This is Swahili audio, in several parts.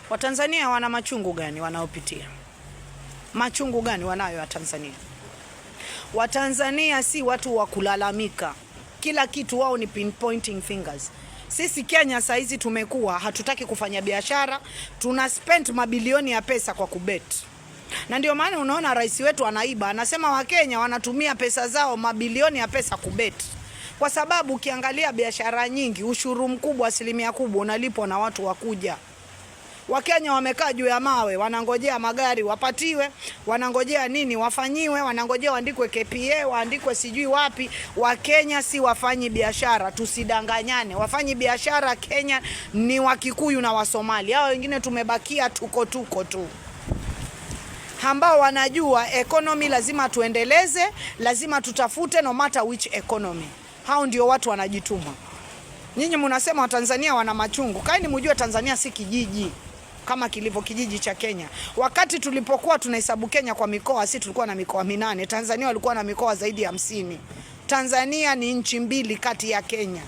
Watanzania wana machungu gani wanaopitia? Machungu gani wanayo Watanzania? Watanzania si watu wa kulalamika. Kila kitu wao ni pinpointing fingers. Sisi Kenya saizi tumekuwa hatutaki kufanya biashara, tuna spend mabilioni ya pesa kwa kubet. Na ndio maana unaona rais wetu anaiba, anasema Wakenya wanatumia pesa zao mabilioni ya pesa kubet. Kwa sababu ukiangalia biashara nyingi, ushuru mkubwa, asilimia kubwa unalipwa na watu wakuja. Wakenya wamekaa juu ya mawe, wanangojea magari wapatiwe, wanangojea nini wafanyiwe, wanangojea waandikwe KPA, waandikwe sijui wapi. Wakenya si wafanyi biashara, tusidanganyane. Wafanyi biashara Kenya ni Wakikuyu na Wasomali. Hao wengine tumebakia tuko tu. Ambao wanajua economy lazima tuendeleze, lazima tutafute no matter which economy. Hao ndio watu wanajituma. Nyinyi mnasema Watanzania wana machungu. Kaini mjue Tanzania si kijiji kama kilivyo kijiji cha Kenya. Wakati tulipokuwa tunahesabu Kenya kwa mikoa, sisi tulikuwa na mikoa 8. Tanzania walikuwa na mikoa zaidi ya 50. Tanzania ni nchi mbili kati ya Kenya.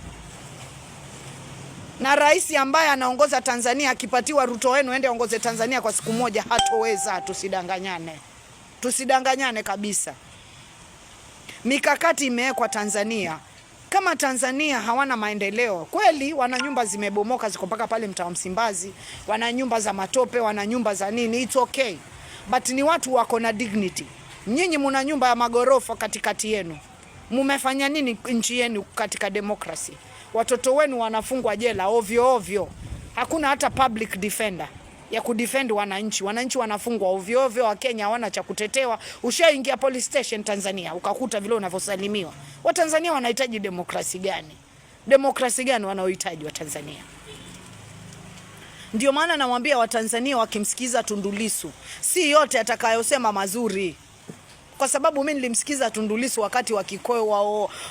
Na rais ambaye anaongoza Tanzania akipatiwa Ruto wenu ende aongoze Tanzania kwa siku moja hatoweza, tusidanganyane. Tusidanganyane kabisa. Mikakati imewekwa Tanzania. Kama Tanzania hawana maendeleo, kweli wana nyumba zimebomoka ziko mpaka pale mtaa Msimbazi, wana nyumba za matope, wana nyumba za nini, it's okay. But ni watu wako na dignity. Nyinyi mna nyumba ya magorofa katikati yenu. Mumefanya nini nchi yenu katika demokrasi? Watoto wenu wanafungwa jela ovyo. Hakuna hata public defender ya kudefend wananchi. Wananchi wanafungwa ovyo. Wakenya hawana cha kutetewa. Ushaingia police station Tanzania ukakuta vile unavyosalimiwa. Watanzania wanahitaji demokrasi gani? Demokrasi gani wanaohitaji Watanzania? Ndio maana namwambia Watanzania wakimsikiza Tundu Lissu, si yote atakayosema mazuri. Kwa sababu mimi nilimsikiza Tundu Lissu wakati wa kikoi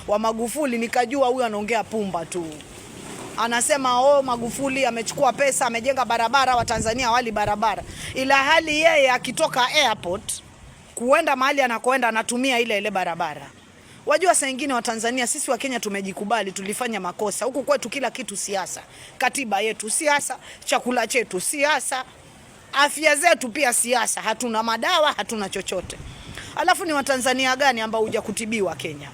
wa Magufuli, nikajua huyu anaongea pumba tu. Anasema Magufuli amechukua pesa, amejenga barabara, Watanzania wali barabara. Ila hali yeye akitoka airport kuenda mahali anakoenda anatumia ile barabara. Wajua saa nyingine Watanzania sisi wa Kenya tumejikubali, tulifanya makosa. Huku kwetu kila kitu siasa. Katiba yetu siasa, chakula chetu siasa, afya zetu pia siasa. Hatuna madawa, hatuna chochote. Alafu ni Watanzania gani ambao huja kutibiwa Kenya?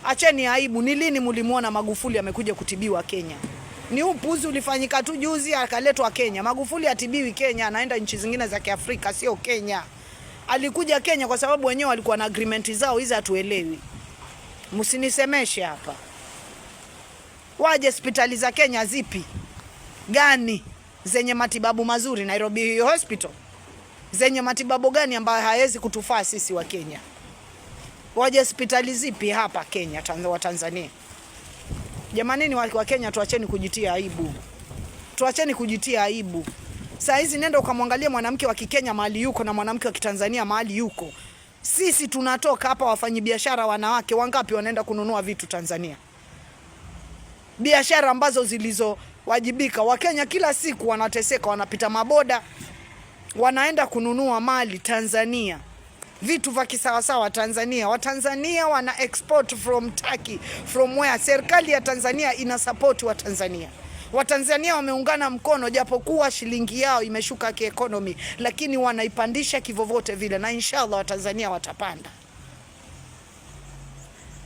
Acheni aibu. Ni lini mlimuona Magufuli amekuja kutibiwa Kenya? Ni upuzi ulifanyika tu juzi akaletwa Kenya. Magufuli atibiwi Kenya, anaenda nchi zingine za Kiafrika, sio Kenya. Alikuja Kenya kwa sababu wenyewe walikuwa na agreement zao, hizi hatuelewi. Msinisemeshe hapa. Waje hospitali za Kenya zipi? Gani zenye matibabu mazuri? Nairobi Hospital. Zenye matibabu gani ambayo hawezi kutufaa sisi wa Kenya? Waje hospitali zipi hapa Kenya wa Tanzania? Jamanini wa Kenya, tuacheni kujitia aibu. Tuacheni kujitia aibu. Saa hizi nenda ukamwangalia mwanamke wa Kikenya mahali yuko na mwanamke wa Kitanzania mahali yuko. Sisi tunatoka hapa, wafanyabiashara wanawake wangapi wanaenda kununua vitu Tanzania? Biashara ambazo zilizowajibika. Wakenya kila siku wanateseka, wanapita maboda, wanaenda kununua mali Tanzania. Vitu vya kisawasawa Tanzania. Watanzania wana export from Turkey, from where serikali ya Tanzania ina support wa Tanzania. Watanzania wameungana mkono, japokuwa shilingi yao imeshuka kiekonomi, lakini wanaipandisha kivovote vile, na inshallah Watanzania watapanda.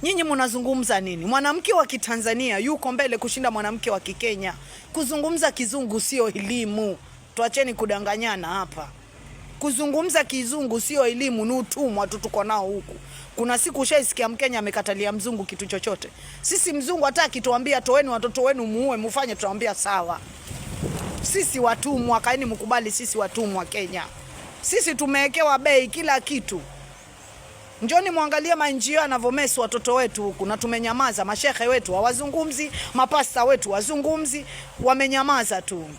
Nyinyi mnazungumza nini? Mwanamke wa Kitanzania yuko mbele kushinda mwanamke wa Kikenya. Kuzungumza kizungu sio elimu. Tuacheni kudanganyana hapa. Kuzungumza kizungu sio elimu, ni utumwa tu tuko nao huku. Kuna siku ushaisikia Mkenya amekatalia mzungu kitu chochote? Sisi mzungu hata akituambia toeni watoto wenu muue mufanye, tutamwambia sawa. Sisi watumwa, kaeni mkubali sisi watumwa Kenya. Sisi tumewekewa bei kila kitu. Njoni muangalie manjio yanavomesi watoto wetu huku na tumenyamaza. Mashehe wetu hawazungumzi, mapasta wetu wazungumzi, wamenyamaza tu.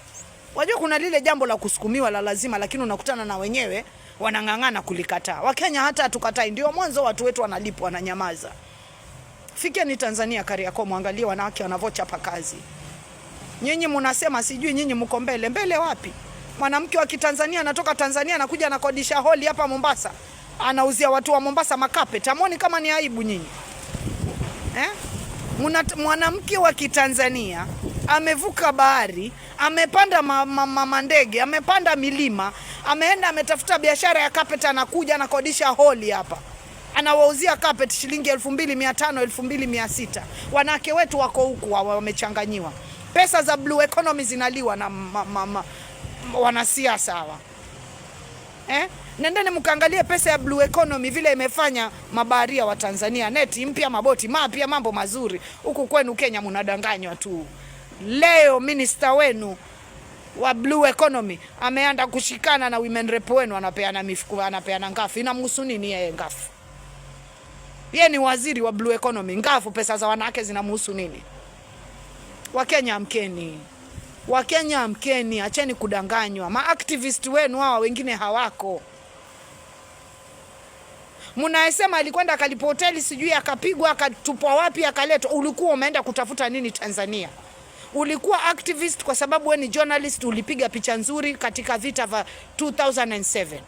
Wajua kuna lile jambo la kusukumiwa la lazima, lakini unakutana na wenyewe wanangangana kulikataa. Wakenya hata hatukatai, ndio mwanzo watu wetu wanalipwa wananyamaza. Fikeni Tanzania Kariakoo, muangalie wanawake wanavochapa kazi. Nyinyi mnasema sijui nyinyi mko mbele wapi? Mwanamke wa Kitanzania anatoka Tanzania anakuja anakodisha holi hapa Mombasa. Anauzia watu wa Mombasa makape. Tamoni kama ni aibu nyinyi. Mwanamke wa Kitanzania amevuka bahari, amepanda mandege, amepanda milima, ameenda ametafuta biashara ya carpet, anakuja anakodisha holi hapa, anawauzia carpet shilingi 2500 2600. Wanawake wetu wako huku wamechanganyiwa. Pesa za blue economy zinaliwa na wanasiasa hawa. Nendeni mkaangalie pesa ya blue economy vile imefanya mabaharia wa Tanzania, neti mpya, maboti mapya, mambo mazuri. Huku kwenu Kenya mnadanganywa tu. Leo minister wenu wa blue economy ameenda kushikana na women rep wenu, anapeana mifuko, anapeana ngafu. Inamhusu nini yeye ngafu? Yeye ni waziri wa blue economy, ngafu pesa za wanawake zinamhusu nini? Wakenya amkeni. Wakenya amkeni, acheni kudanganywa. Maactivist wenu hawa wengine hawako. Mnaesema alikwenda akalipo hoteli sijui akapigwa akatupwa wapi akaletwa. Ulikuwa umeenda kutafuta nini Tanzania? Ulikuwa activist kwa sababu wewe ni journalist, ulipiga picha nzuri katika vita vya 2007.